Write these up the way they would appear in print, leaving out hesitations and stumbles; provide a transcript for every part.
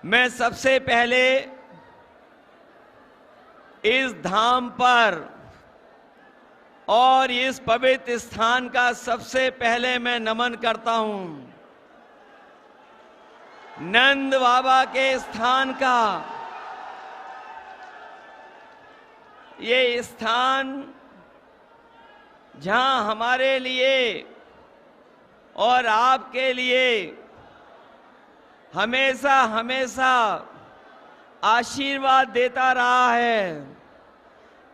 मैं सबसे पहले इस धाम पर और इस पवित्र स्थान का सबसे पहले मैं नमन करता हूं। नंद बाबा के स्थान का ये स्थान जहां हमारे लिए और आपके लिए हमेशा हमेशा आशीर्वाद देता रहा है।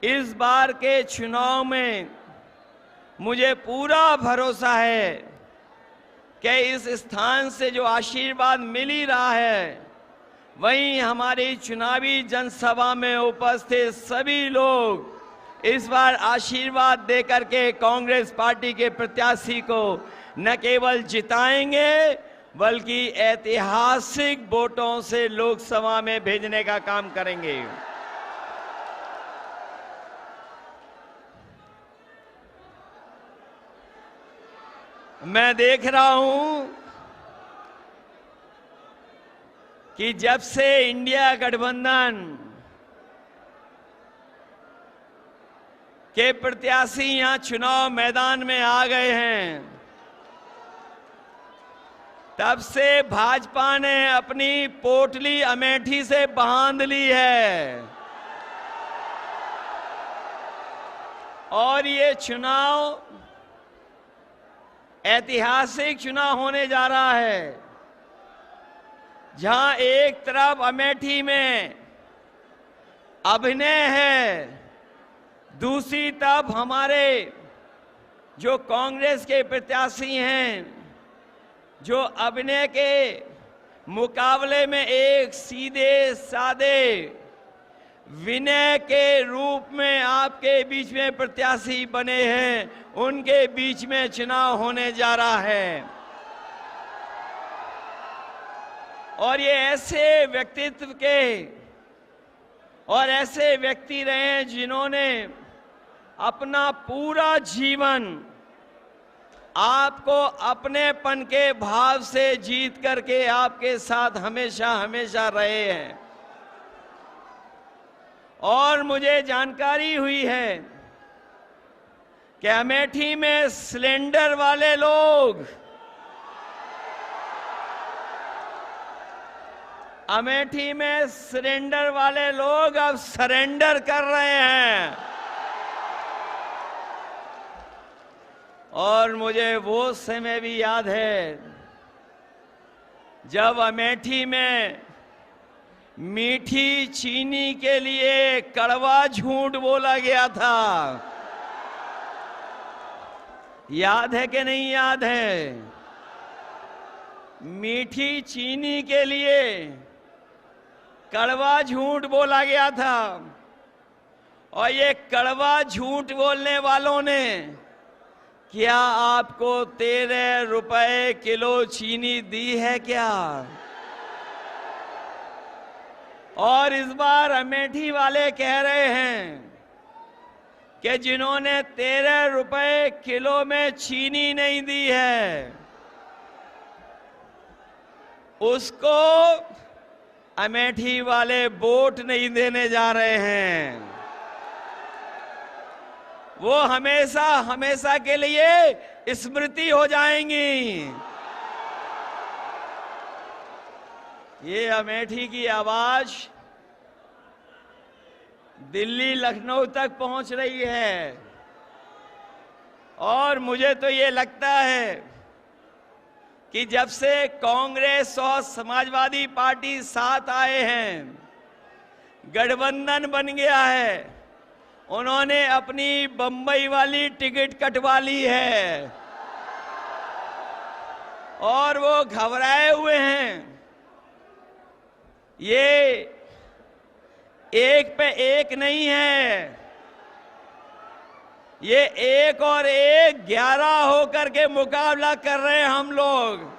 इस बार के चुनाव में मुझे पूरा भरोसा है कि इस स्थान से जो आशीर्वाद मिल ही रहा है, वहीं हमारी चुनावी जनसभा में उपस्थित सभी लोग इस बार आशीर्वाद देकर के कांग्रेस पार्टी के प्रत्याशी को न केवल जिताएंगे बल्कि ऐतिहासिक वोटों से लोकसभा में भेजने का काम करेंगे। मैं देख रहा हूं कि जब से इंडिया गठबंधन के प्रत्याशी यहां चुनाव मैदान में आ गए हैं, तब से भाजपा ने अपनी पोटली अमेठी से बांध ली है और ये चुनाव ऐतिहासिक चुनाव होने जा रहा है, जहां एक तरफ अमेठी में अभिनय है, दूसरी तरफ हमारे जो कांग्रेस के प्रत्याशी हैं, जो अभिनय के मुकाबले में एक सीधे सादे विनय के रूप में आपके बीच में प्रत्याशी बने हैं, उनके बीच में चुनाव होने जा रहा है। और ये ऐसे व्यक्तित्व के और ऐसे व्यक्ति रहे हैं जिन्होंने अपना पूरा जीवन आपको अपनेपन के भाव से जीत करके आपके साथ हमेशा हमेशा रहे हैं। और मुझे जानकारी हुई है कि अमेठी में सिलेंडर वाले लोग अब सरेंडर कर रहे हैं। और मुझे वो समय भी याद है जब अमेठी में मीठी चीनी के लिए कड़वा झूठ बोला गया था। याद है कि नहीं याद है? मीठी चीनी के लिए कड़वा झूठ बोला गया था और ये कड़वा झूठ बोलने वालों ने क्या आपको 13 रुपए किलो चीनी दी है क्या? और इस बार अमेठी वाले कह रहे हैं कि जिन्होंने 13 रुपए किलो में चीनी नहीं दी है, उसको अमेठी वाले वोट नहीं देने जा रहे हैं। वो हमेशा हमेशा के लिए स्मृति हो जाएंगी। ये अमेठी की आवाज दिल्ली लखनऊ तक पहुंच रही है और मुझे तो ये लगता है कि जब से कांग्रेस और समाजवादी पार्टी साथ आए हैं, गठबंधन बन गया है, उन्होंने अपनी बंबई वाली टिकट कटवा ली है और वो घबराए हुए हैं। ये एक पे एक नहीं है, ये 1 और 1 11 होकर के मुकाबला कर रहे हैं हम लोग।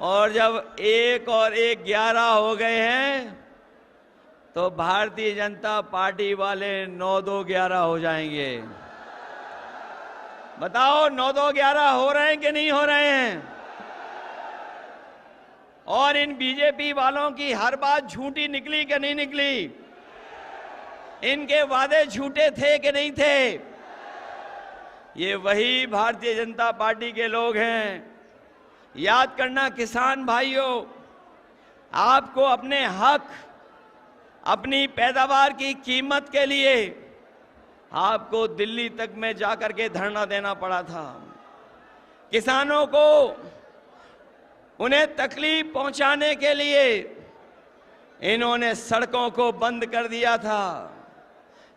और जब 1 और 1 11 हो गए हैं तो भारतीय जनता पार्टी वाले 9-2-11 हो जाएंगे। बताओ 9-2-11 हो रहे हैं कि नहीं हो रहे हैं? और इन बीजेपी वालों की हर बात झूठी निकली कि नहीं निकली? इनके वादे झूठे थे कि नहीं थे? ये वही भारतीय जनता पार्टी के लोग हैं। याद करना किसान भाइयों, आपको अपने हक, अपनी पैदावार की कीमत के लिए आपको दिल्ली तक में जाकर के धरना देना पड़ा था। किसानों को उन्हें तकलीफ पहुंचाने के लिए इन्होंने सड़कों को बंद कर दिया था,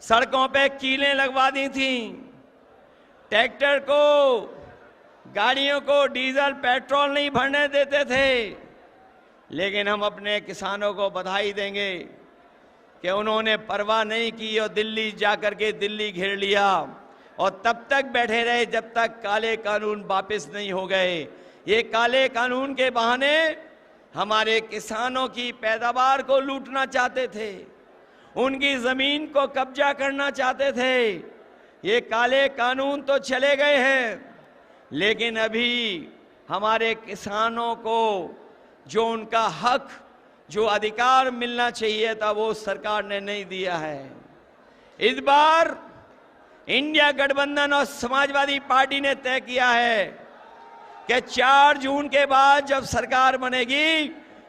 सड़कों पे कीलें लगवा दी थी, ट्रैक्टर को, गाड़ियों को डीजल पेट्रोल नहीं भरने देते थे। लेकिन हम अपने किसानों को बधाई देंगे कि उन्होंने परवाह नहीं की और दिल्ली जाकर के दिल्ली घेर लिया और तब तक बैठे रहे जब तक काले कानून वापस नहीं हो गए। ये काले कानून के बहाने हमारे किसानों की पैदावार को लूटना चाहते थे, उनकी जमीन को कब्जा करना चाहते थे। ये काले कानून तो चले गए हैं, लेकिन अभी हमारे किसानों को जो उनका हक, जो अधिकार मिलना चाहिए था, वो सरकार ने नहीं दिया है। इस बार इंडिया गठबंधन और समाजवादी पार्टी ने तय किया है कि 4 जून के बाद जब सरकार बनेगी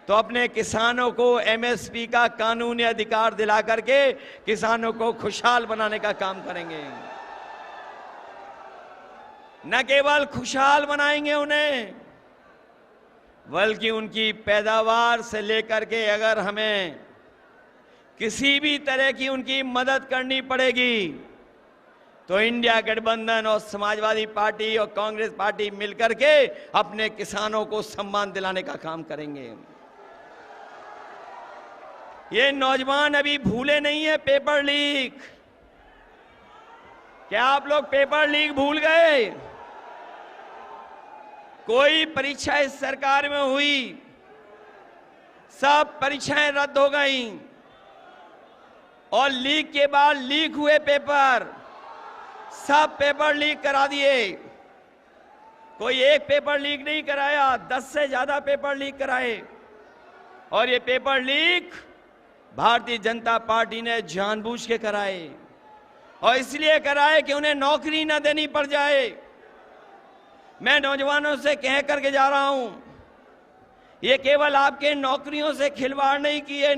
तो अपने किसानों को एमएसपी का कानूनी अधिकार दिला करके किसानों को खुशहाल बनाने का काम करेंगे। न केवल खुशहाल बनाएंगे उन्हें, बल्कि उनकी पैदावार से लेकर के अगर हमें किसी भी तरह की उनकी मदद करनी पड़ेगी तो इंडिया गठबंधन और समाजवादी पार्टी और कांग्रेस पार्टी मिलकर के अपने किसानों को सम्मान दिलाने का काम करेंगे। ये नौजवान अभी भूले नहीं है पेपर लीक। क्या आप लोग पेपर लीक भूल गए? कोई परीक्षा इस सरकार में हुई, सब परीक्षाएं रद्द हो गई और लीक के बाद लीक हुए पेपर, सब पेपर लीक करा दिए। कोई एक पेपर लीक नहीं कराया, 10 से ज्यादा पेपर लीक कराए। और ये paper leak Bharatiya Janata party ने जानबूझ के कराए और इसलिए कराए कि उन्हें नौकरी न देनी पड़ जाए। मैं नौजवानों से कह करके जा रहा हूं, ये केवल आपके नौकरियों से खिलवाड़ नहीं किए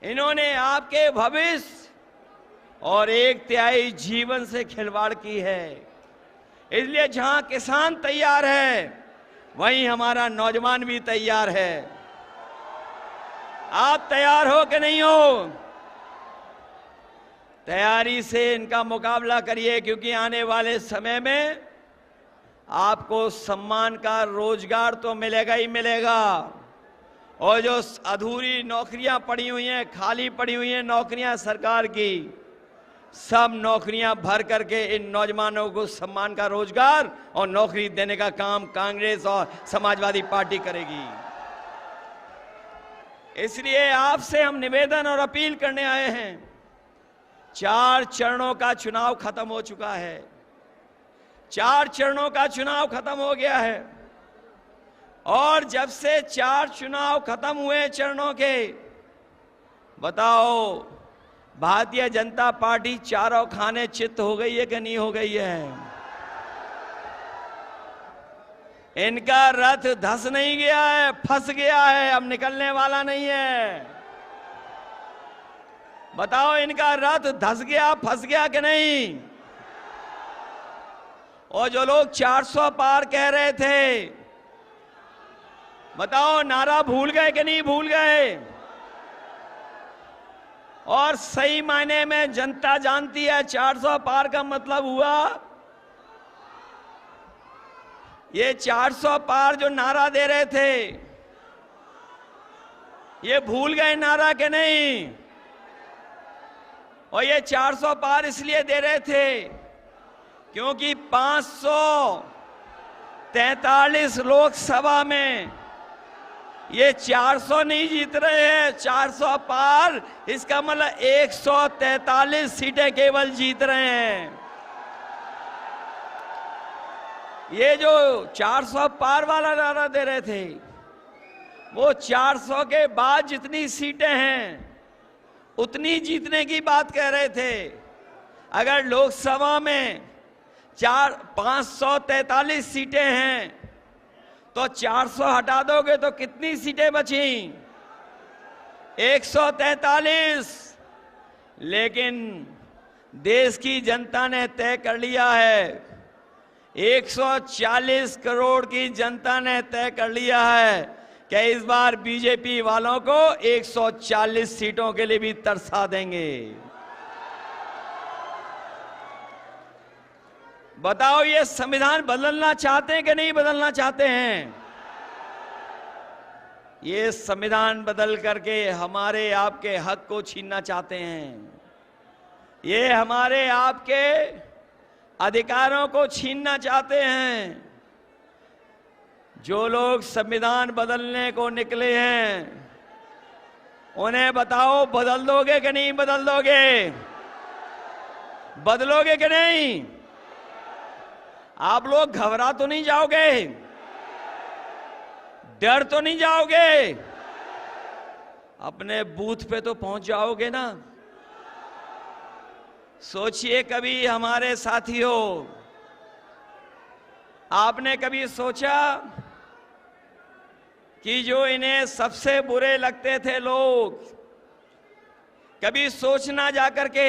इन्होंने आपके भविष्य और 1/3 जीवन से खिलवाड़ की है। इसलिए जहां किसान तैयार है वहीं हमारा नौजवान भी तैयार है। आप तैयार हो कि नहीं हो? तैयारी से इनका मुकाबला करिए, क्योंकि आने वाले समय में आपको सम्मान का रोजगार तो मिलेगा ही मिलेगा। और जो अधूरी नौकरियां पड़ी हुई हैं, खाली पड़ी हुई हैं नौकरियां सरकार की, सब नौकरियां भर करके इन नौजवानों को सम्मान का रोजगार और नौकरी देने का काम कांग्रेस और समाजवादी पार्टी करेगी। इसलिए आपसे हम निवेदन और अपील करने आए हैं। 4 चरणों का चुनाव खत्म हो चुका है, 4 चरणों का चुनाव खत्म हो गया है। और जब से 4 चुनाव खत्म हुए चरणों के, बताओ भारतीय जनता पार्टी चारों खाने चित्त हो गई है कि नहीं हो गई है? इनका रथ धस नहीं गया है, फंस गया है, अब निकलने वाला नहीं है। बताओ इनका रथ धस गया, फंस गया कि नहीं? और जो लोग 400 पार कह रहे थे, बताओ नारा भूल गए कि नहीं भूल गए? और सही मायने में जनता जानती है 400 पार का मतलब हुआ, ये 400 पार जो नारा दे रहे थे, ये भूल गए नारा के नहीं? और ये 400 पार इसलिए दे रहे थे क्योंकि 543 लोकसभा में ये 400 नहीं जीत रहे हैं, 400 पार, इसका मतलब 143 सीटें केवल जीत रहे हैं। ये जो 400 पार वाला नारा दे रहे थे, वो 400 के बाद जितनी सीटें हैं उतनी जीतने की बात कह रहे थे। अगर लोकसभा में 543 सीटें हैं तो 400 हटा दोगे तो कितनी सीटें बची? 143। लेकिन देश की जनता ने तय कर लिया है, 140 करोड़ की जनता ने तय कर लिया है कि इस बार बीजेपी वालों को 140 सीटों के लिए भी तरसा देंगे। बताओ, ये संविधान बदलना चाहते हैं कि नहीं बदलना चाहते हैं? ये संविधान बदल करके हमारे आपके हक को छीनना चाहते हैं। ये हमारे आपके अधिकारों को छीनना चाहते हैं। जो लोग संविधान बदलने को निकले हैं उन्हें बताओ, बदल दोगे कि नहीं बदल दोगे? बदलोगे कि नहीं? आप लोग घबरा तो नहीं जाओगे? डर तो नहीं जाओगे? अपने बूथ पे तो पहुंच जाओगे ना? सोचिए, कभी हमारे साथियों, आपने कभी सोचा कि जो इन्हें सबसे बुरे लगते थे लोग, कभी सोचना जाकर के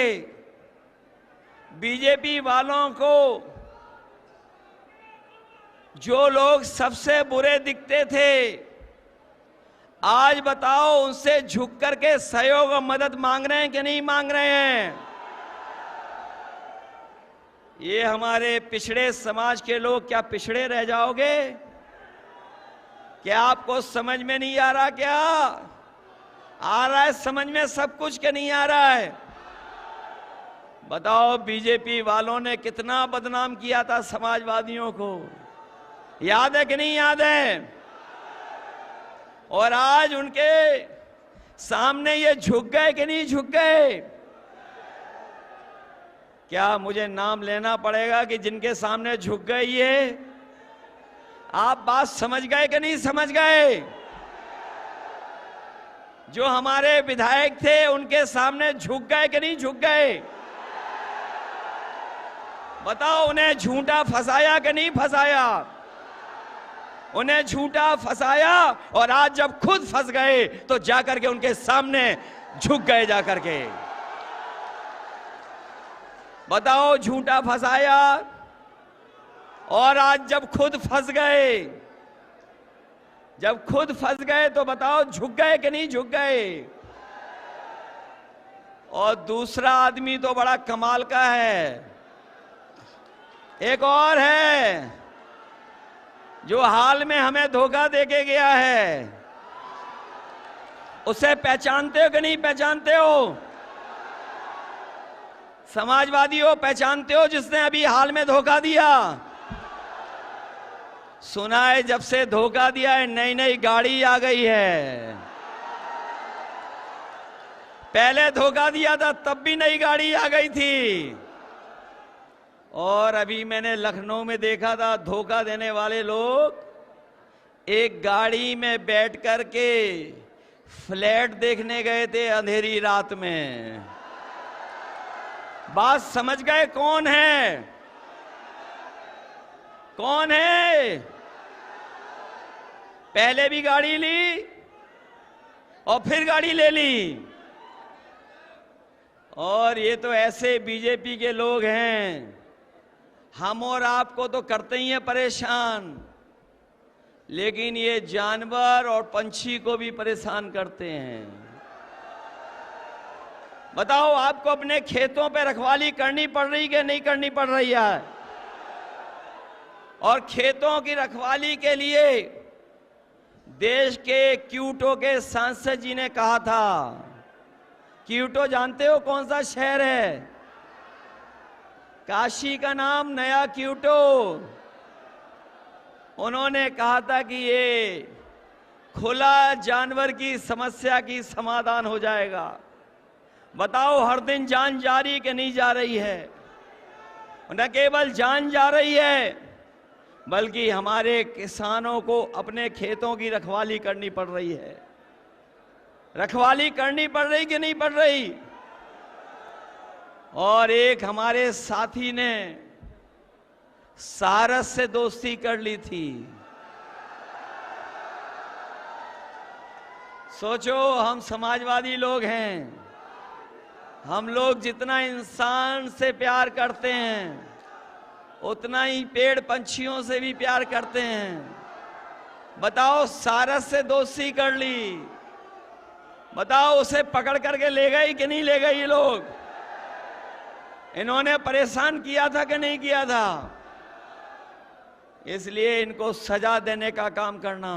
बीजेपी वालों को जो लोग सबसे बुरे दिखते थे, आज बताओ उनसे झुक करके सहयोग और मदद मांग रहे हैं कि नहीं मांग रहे हैं? ये हमारे पिछड़े समाज के लोग क्या पिछड़े रह जाओगे? क्या आपको समझ में नहीं आ रहा? क्या आ रहा है समझ में सब कुछ के नहीं आ रहा है? बताओ, बीजेपी वालों ने कितना बदनाम किया था समाजवादियों को, याद है कि नहीं याद है? और आज उनके सामने ये झुक गए कि नहीं झुक गए? क्या मुझे नाम लेना पड़ेगा कि जिनके सामने झुक गए ये? आप बात समझ गए कि नहीं समझ गए? जो हमारे विधायक थे उनके सामने झुक गए कि नहीं झुक गए? बताओ, उन्हें झूठा फंसाया कि नहीं फंसाया? उन्हें झूठा फंसाया और आज जब खुद फंस गए तो जाकर के उनके सामने झुक गए जाकर के। बताओ, झूठा फंसाया और आज जब खुद फंस गए, जब खुद फंस गए तो बताओ झुक गए कि नहीं झुक गए? और दूसरा आदमी तो बड़ा कमाल का है, एक और है जो हाल में हमें धोखा देके गया है। उसे पहचानते हो कि नहीं पहचानते हो? समाजवादियों, पहचानते हो जिसने अभी हाल में धोखा दिया? सुना है जब से धोखा दिया है नई नई गाड़ी आ गई है। पहले धोखा दिया था तब भी नई गाड़ी आ गई थी। और अभी मैंने लखनऊ में देखा था, धोखा देने वाले लोग एक गाड़ी में बैठ कर के फ्लैट देखने गए थे अंधेरी रात में। बात समझ गए कौन है? कौन है? पहले भी गाड़ी ली और फिर गाड़ी ले ली। और ये तो ऐसे बीजेपी के लोग हैं, हम और आपको तो करते ही हैं परेशान, लेकिन ये जानवर और पंछी को भी परेशान करते हैं। बताओ, आपको अपने खेतों पे रखवाली करनी पड़ रही कि नहीं करनी पड़ रही है? और खेतों की रखवाली के लिए देश के क्योटो के सांसद जी ने कहा था, क्योटो जानते हो कौन सा शहर है? काशी का नाम नया क्योटो। उन्होंने कहा था कि ये खुला जानवर की समस्या की समाधान हो जाएगा। बताओ, हर दिन जान जा रही कि नहीं जा रही है? न केवल जान जा रही है, बल्कि हमारे किसानों को अपने खेतों की रखवाली करनी पड़ रही है। रखवाली करनी पड़ रही कि नहीं पड़ रही? और एक हमारे साथी ने सारस से दोस्ती कर ली थी। सोचो, हम समाजवादी लोग हैं, हम लोग जितना इंसान से प्यार करते हैं उतना ही पेड़ पंछियों से भी प्यार करते हैं। बताओ, सारस से दोस्ती कर ली, बताओ उसे पकड़ करके ले गई कि नहीं ले गई? ये लोग, इन्होंने परेशान किया था कि नहीं किया था? इसलिए इनको सजा देने का काम करना,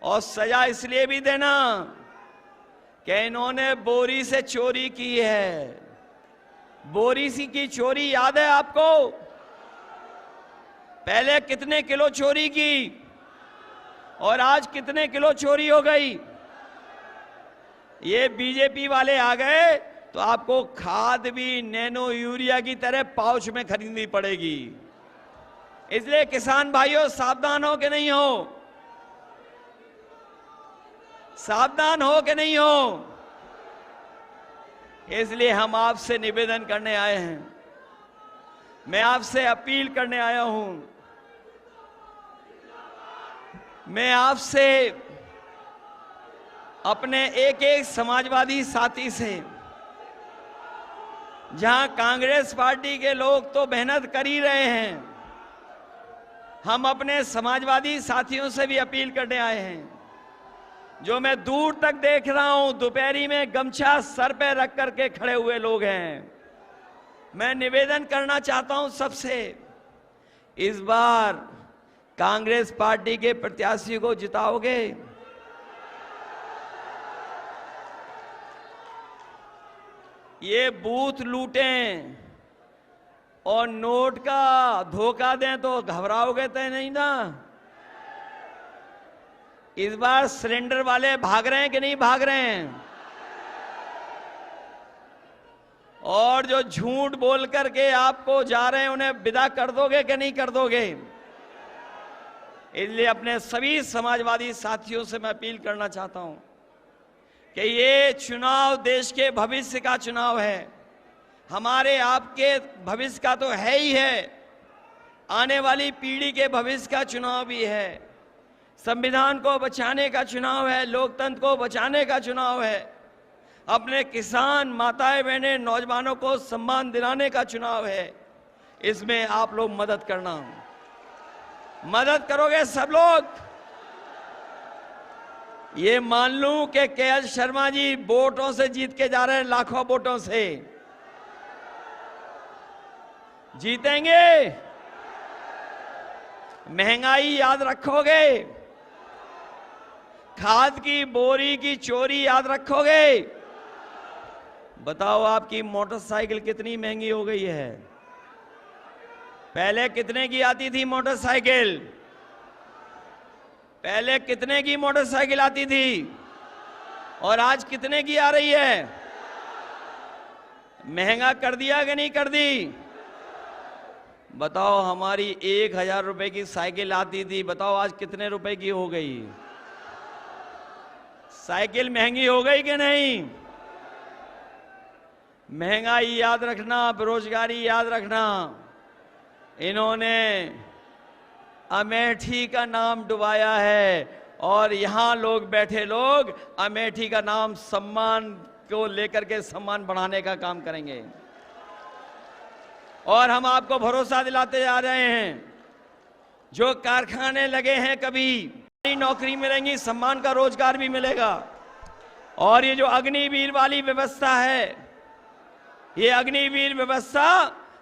और सजा इसलिए भी देना कि इन्होंने बोरी से चोरी की है। बोरी सी की चोरी याद है आपको? पहले कितने किलो चोरी की और आज कितने किलो चोरी हो गई? ये बीजेपी वाले आ गए तो आपको खाद भी नैनो यूरिया की तरह पाउच में खरीदनी पड़ेगी। इसलिए किसान भाइयों, सावधान हो कि नहीं हो? सावधान हो कि नहीं हो? इसलिए हम आपसे निवेदन करने आए हैं, मैं आपसे अपील करने आया हूं, मैं आपसे अपने एक एक समाजवादी साथी से, जहां कांग्रेस पार्टी के लोग तो मेहनत कर ही रहे हैं, हम अपने समाजवादी साथियों से भी अपील करने आए हैं। जो मैं दूर तक देख रहा हूं, दोपहरी में गमछा सर पे रख करके खड़े हुए लोग हैं। मैं निवेदन करना चाहता हूं सबसे, इस बार कांग्रेस पार्टी के प्रत्याशी को जिताओगे? ये बूथ लूटें और नोट का धोखा दें तो घबराओगे तो नहीं ना? इस बार सिलेंडर वाले भाग रहे हैं कि नहीं भाग रहे हैं? और जो झूठ बोल करके आपको जा रहे हैं उन्हें विदा कर दोगे कि नहीं कर दोगे? इसलिए अपने सभी समाजवादी साथियों से मैं अपील करना चाहता हूं कि ये चुनाव देश के भविष्य का चुनाव है, हमारे आपके भविष्य का तो है ही है, आने वाली पीढ़ी के भविष्य का चुनाव भी है। संविधान को बचाने का चुनाव है, लोकतंत्र को बचाने का चुनाव है, अपने किसान, माताएं, बहनें, नौजवानों को सम्मान दिलाने का चुनाव है। इसमें आप लोग मदद करना, मदद करोगे सब लोग? ये मान लूं कि के.एल. शर्मा जी वोटों से जीत के जा रहे हैं, लाखों वोटों से जीतेंगे। महंगाई याद रखोगे? खाद की बोरी की चोरी याद रखोगे? बताओ, आपकी मोटरसाइकिल कितनी महंगी हो गई है? पहले कितने की आती थी मोटरसाइकिल? पहले कितने की मोटरसाइकिल आती थी और आज कितने की आ रही है? महंगा कर दिया कि नहीं कर दी? बताओ, हमारी 1000 रुपए की साइकिल आती थी, बताओ आज कितने रुपए की हो गई? साइकिल महंगी हो गई कि नहीं? महंगाई याद रखना, बेरोजगारी याद रखना। इन्होंने अमेठी का नाम डुबाया है और यहां लोग बैठे लोग अमेठी का नाम सम्मान को लेकर के सम्मान बढ़ाने का काम करेंगे। और हम आपको भरोसा दिलाते जा रहे हैं, जो कारखाने लगे हैं कभी नौकरी मिलेंगी, सम्मान का रोजगार भी मिलेगा। और ये जो अग्निवीर वाली व्यवस्था है, ये अग्निवीर व्यवस्था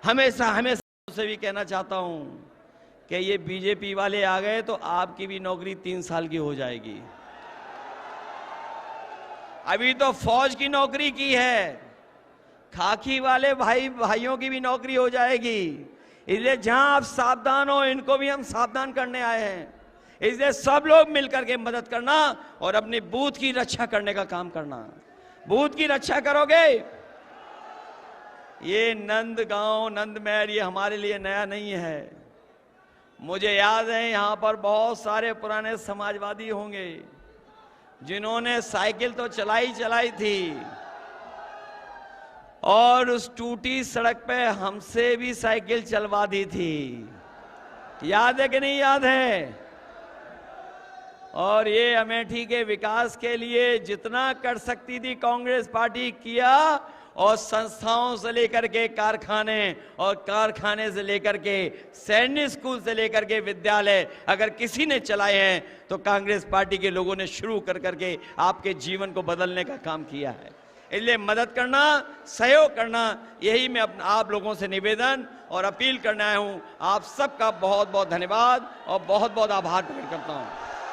हमेशा हमेशा से भी कहना चाहता हूं कि ये बीजेपी वाले आ गए तो आपकी भी नौकरी 3 साल की हो जाएगी। अभी तो फौज की नौकरी की है, खाकी वाले भाइयों की भी नौकरी हो जाएगी। इसलिए जहां आप सावधान हो, इनको भी हम सावधान करने आए हैं। इसलिए सब लोग मिलकर के मदद करना और अपने बूथ की रक्षा करने का काम करना। बूथ की रक्षा करोगे? ये नंदगांव, नंदमहल ये हमारे लिए नया नहीं है। मुझे याद है यहाँ पर बहुत सारे पुराने समाजवादी होंगे जिन्होंने साइकिल तो चलाई थी और उस टूटी सड़क पे हमसे भी साइकिल चलवा दी थी। याद है कि नहीं याद है? और ये अमेठी के विकास के लिए जितना कर सकती थी कांग्रेस पार्टी किया, और संस्थाओं से लेकर के कारखाने और कारखाने से लेकर के सैनिक स्कूल से लेकर के विद्यालय अगर किसी ने चलाए हैं तो कांग्रेस पार्टी के लोगों ने शुरू कर करके आपके जीवन को बदलने का काम किया है। इसलिए मदद करना, सहयोग करना, यही मैं आप लोगों से निवेदन और अपील करने आया हूं। आप सबका बहुत बहुत धन्यवाद और बहुत बहुत आभार प्रकट करता हूं।